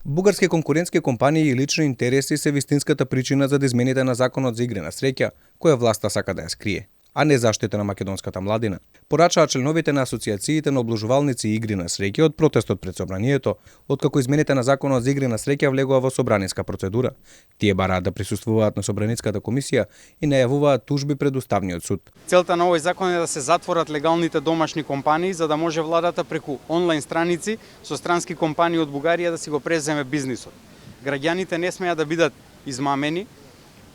Бугарски конкурентски компании и лични интереси се вистинската причина за измените на законот за игри на среќа, која власта сака да ја скрие, а не заштита на македонската младина. Порачаа членовите на асоциациите на облужувалници и игри на среќа од протестот пред собранието, откако измените на законот за игри на среќа влегува во собраниска процедура. Тие бараат да присуствуваат на собраницката комисија и најавуваат тужби пред Уставниот суд. Целта на овој закон е да се затворат легалните домашни компании за да може владата преку онлайн страници со странски компании од Бугарија да си го преземе бизнисот. Граѓаните не смеа да бидат измамени,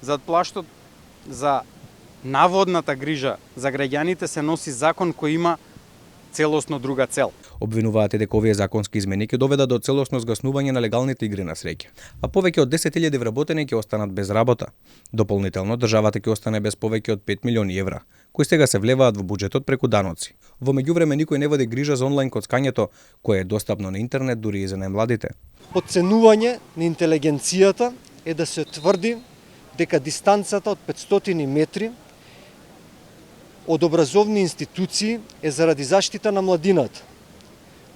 зад плаштот за наводната грижа за граѓаните се носи закон кој има целосно друга цел. Обвинуваат и дека овие законски измени ќе доведат до целосно згаснување на легалните игри на среќа, а повеќе од 10.000 вработени ќе останат без работа. Дополнително, државата ќе остане без повеќе од 5 милиони евра, кои сега се влеваат во буџетот преку даноци. Во меѓувреме никој не води грижа за онлайн коцкањето, кое е достапно на интернет дури и за најмладите. Подценување на интелигенцијата е да се тврди дека дистанцата од 500 метри од образовни институции е заради заштита на младината,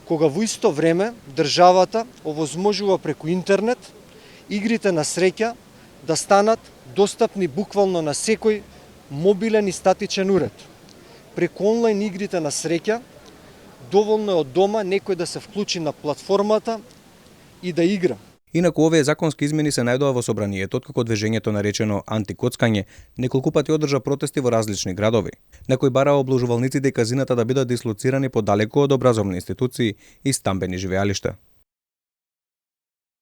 кога во исто време државата овозможува преку интернет игрите на среќа да станат достапни буквално на секој мобилен и статичен уред. Преку онлайн игрите на среќа доволно е од дома некој да се вклучи на платформата и да игра. Инаку овие законски измени се најдоа во собранието откако движењето наречено антикоцкање неколку пати одржа протести во различни градови, на кои бараа обложувалниците и казината да бидат дислоцирани подалеку од образовни институции и стамбени живеалишта.